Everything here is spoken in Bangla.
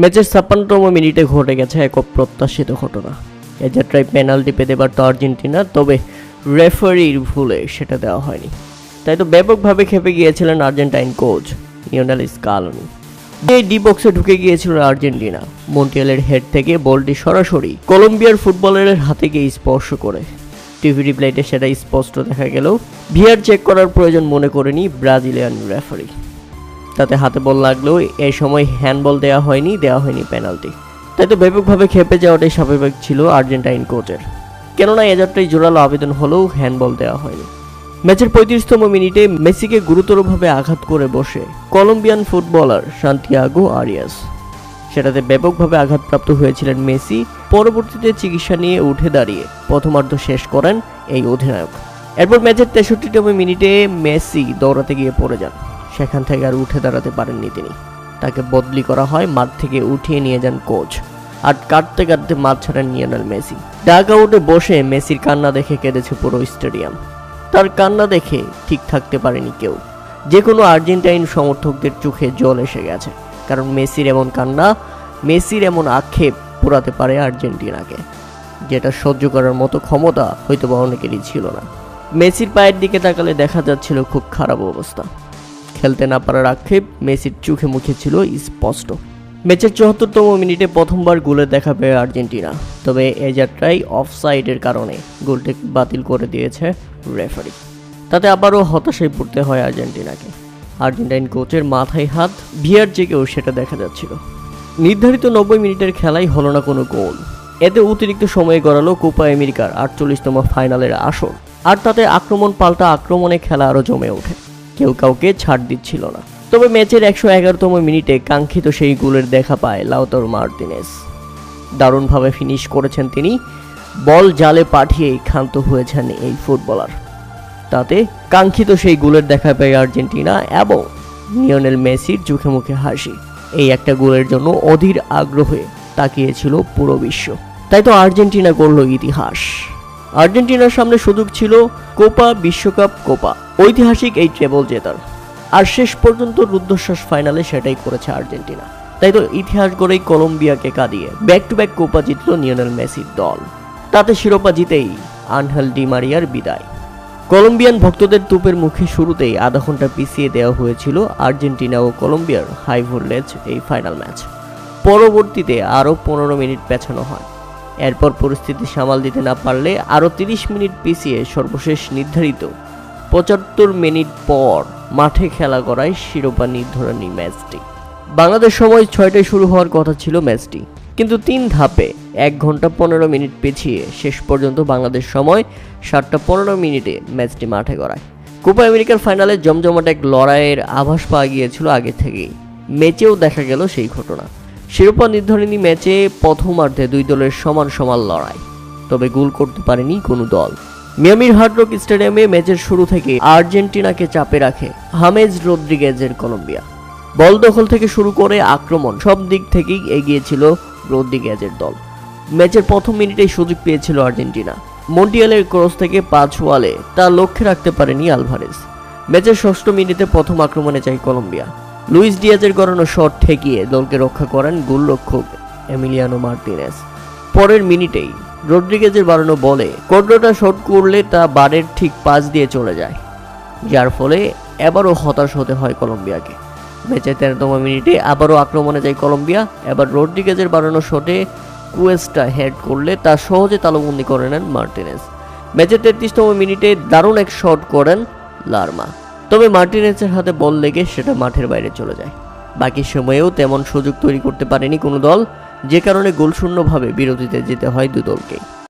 ম্যাচের 56তম মিনিটে ঘটে গেছে এক অপ্রত্যাশিত ঘটনা। এ যাত্রায় পেনাল্টি পেতে পারত আর্জেন্টিনা, তবে রেফারির ভুলে সেটা দেওয়া হয়নি। তাই তো ব্যাপকভাবে খেপে গিয়েছিলেন Argentine coach Lionel Scaloni. D বক্সে ঢুকে গিয়েছিল আর্জেন্টিনা। মন্টিয়েলের হেড থেকে বলটি সরাসরি কলম্বিয়ার ফুটবলারের হাতে গিয়ে স্পর্শ করে। টিভি রিপ্লাইতে সেটা স্পষ্ট দেখা গেলেও ভিআর চেক করার প্রয়োজন মনে করেনি ব্রাজিলিয়ান রেফারি। তাতে হাতে বল লাগলেও এই সময় হ্যান্ডবল দেওয়া হয়নি পেনাল্টি। তাই তো ব্যাপকভাবে খেপে যাওয়াটাই স্বাভাবিক ছিল আর্জেন্টাইন কোচের, কেননা এ যাত্রায় জোরালো আবেদন হলেও হ্যান্ডবল দেওয়া হয়নি। ম্যাচের 35তম মিনিটে মেসিকে গুরুতরভাবে আঘাত করে বসে কলম্বিয়ান ফুটবলার সান্তিয়াগো আরিয়াস। সেটাতে ব্যাপকভাবে আঘাতপ্রাপ্ত হয়েছিলেন মেসি। পরবর্তীতে চিকিৎসা নিয়ে উঠে দাঁড়িয়ে প্রথমার্ধ শেষ করেন এই অধিনায়ক। এরপর ম্যাচের 63তম মিনিটে মেসি দৌড়াতে গিয়ে পড়ে যান। সেখান থেকে আর উঠে দাঁড়াতে পারেননি তিনি। তাকে বদলি করা হয়, মাঠ থেকে উঠিয়ে নিয়ে যান কোচ। আর কাঁদতে কাঁদতে মাঠ ছাড়েন লিওনেল মেসি। ডাগ আউটে বসে মেসির কান্না দেখে কেঁদেছে পুরো স্টেডিয়াম। তার কান্না দেখে ঠিক থাকতে পারেনি কেউ। যে কোনো আর্জেন্টাইন সমর্থকদের চোখে জল এসে গেছে, কারণ মেসির এমন কান্না, মেসির এমন আক্ষেপ পোড়াতে পারে আর্জেন্টিনাকে, যেটা সহ্য করার মতো ক্ষমতা হয়তো বা অনেকেরই ছিল না। মেসির পায়ের দিকে তাকালে দেখা যাচ্ছিল খুব খারাপ অবস্থা। খেলতে না পারার আক্ষেপ মেসির চোখে মুখে ছিল স্পষ্ট। ম্যাচের 74তম মিনিটে প্রথমবার গোলের দেখা পেয়ে আর্জেন্টিনা, তবে এ যাত্রায় অফসাইডের কারণে গোলটি বাতিল করে দিয়েছে রেফারি। তাতে আবারও হতাশায় পড়তে হয় আর্জেন্টিনাকে। আর্জেন্টাইন কোচের মাথায় হাত, ভিআর চেকেও সেটা দেখা যাচ্ছিল। নির্ধারিত 90 মিনিটের খেলায় হলো না কোনো গোল। এতে অতিরিক্ত সময়ে গড়ালো কোপা আমেরিকার 48তম ফাইনালের আসর। আর তাতে আক্রমণ পাল্টা আক্রমণে খেলা আরও জমে ওঠে। কেউ কাউকে ছাড় দিচ্ছিল না। তবে ম্যাচের 111তম মিনিটে কাঙ্ক্ষিত সেই গোলের দেখা পায় লাউতারো মার্টিনেজ। দারুণভাবে ফিনিশ করেছেন তিনি। বল জালে পাঠিয়েই ক্ষান্ত হয়েছেন এই ফুটবলার। তাতে কাঙ্ক্ষিত সেই গোলের দেখা পায় আর্জেন্টিনা এবং লিওনেল মেসির চোখে মুখে হাসি। এই একটা গোলের জন্য অধীর আগ্রহে তাকিয়েছিল পুরো বিশ্ব। তাই তো আর্জেন্টিনা করল ইতিহাস। আর্জেন্টিনার সামনে সুযোগ ছিল কোপা, বিশ্বকাপ, কোপা, ঐতিহাসিক এই ট্রেবল জেতার। আর শেষ পর্যন্ত রুদ্ধশ্বাস ফাইনালে সেটাই করেছে আর্জেন্টিনা। তাই তো ইতিহাস গড়েই কলম্বিয়াকে কাঁদিয়ে ব্যাক টু ব্যাক কোপা জিতল লিওনেল মেসির দল। তাতে শিরোপা জিতেই আনহেল ডি মারিয়ার বিদায়। কলম্বিয়ান ভক্তদের তোপের মুখে শুরুতেই আধা ঘন্টা পিছিয়ে দেওয়া হয়েছিল আর্জেন্টিনা ও কলম্বিয়ার হাই ভোল্টেজ এই ফাইনাল ম্যাচ। পরবর্তীতে আরও 15 মিনিট পেছানো হয়। এরপর পরিস্থিতি সামাল দিতে না পারলে আরও 30 মিনিট পিছিয়ে সর্বশেষ নির্ধারিত 75 মিনিট পর মাঠে খেলা করায় শিরোপা নির্ধারণী ম্যাচটি। বাংলাদেশ সময় 6টায় শুরু হওয়ার কথা ছিল ম্যাচটি, কিন্তু 3 ধাপে 1 ঘন্টা 15 মিনিট পিছিয়ে শেষ পর্যন্ত বাংলাদেশ সময় 7টা 15 মিনিটে ম্যাচটি মাঠে গড়ায়। কোপা আমেরিকার ফাইনালে জমজমাট এক লড়াইয়ের আভাস পাওয়া গিয়েছিল আগে থেকেই। ম্যাচেও দেখা গেল সেই ঘটনা। শিরোপা নির্ধারণী ম্যাচে প্রথমার্ধে দুই দলের সমান সমান লড়াই, তবে গোল করতে পারেনি কোনো দল। মিয়ামির হার্ড রক স্টেডিয়ামে ম্যাচের শুরু থেকে আর্জেন্টিনাকে চাপে রাখে হামেজ রদ্রিগেজের কলম্বিয়া। বল দখল থেকে শুরু করে আক্রমণ সব দিক থেকেই এগিয়ে ছিল রদ্রিগেজের দল। ম্যাচের প্রথম মিনিটেই সুযোগ পেয়েছিল আর্জেন্টিনা। মন্টিয়েলের ক্রস থেকে পাঁচওয়ালে তা লক্ষ্যে রাখতে পারেনি আলভারেজ। ম্যাচের 6ষ্ঠ মিনিটে প্রথম আক্রমণে যায় কলম্বিয়া। লুইস ডিয়াজের গড়ানো শট ঠেকিয়ে দলকে রক্ষা করেন গোলরক্ষক এমিলিয়ানো মার্টিনেজ। পরের মিনিটেই রদ্রিগেজের বাড়ানো বলে কর্ডোটা শট করলে তা বারের ঠিক পাশ দিয়ে চলে যায়, যার ফলে এবারও হতাশ হতে হয় কলম্বিয়াকে। ম্যাচের 13তম মিনিটে আবারও আক্রমণে যায় কলম্বিয়া। এবার রদ্রিগেজের বাড়ানো শটে কুয়েস্টা হেড করলে তা সহজে তালুবন্দি করে নেন মার্টিনেজ। ম্যাচের 33তম মিনিটে দারুণ এক শট করেন লারমা, তবে মার্টিনেজের হাতে বল লেগে সেটা মাঠের বাইরে চলে যায়। বাকি সময়েও তেমন সুযোগ তৈরি করতে পারেনি কোনো দল, যে কারণে গোলশূন্যভাবে বিরতিতে যেতে হয় দু দলকেই।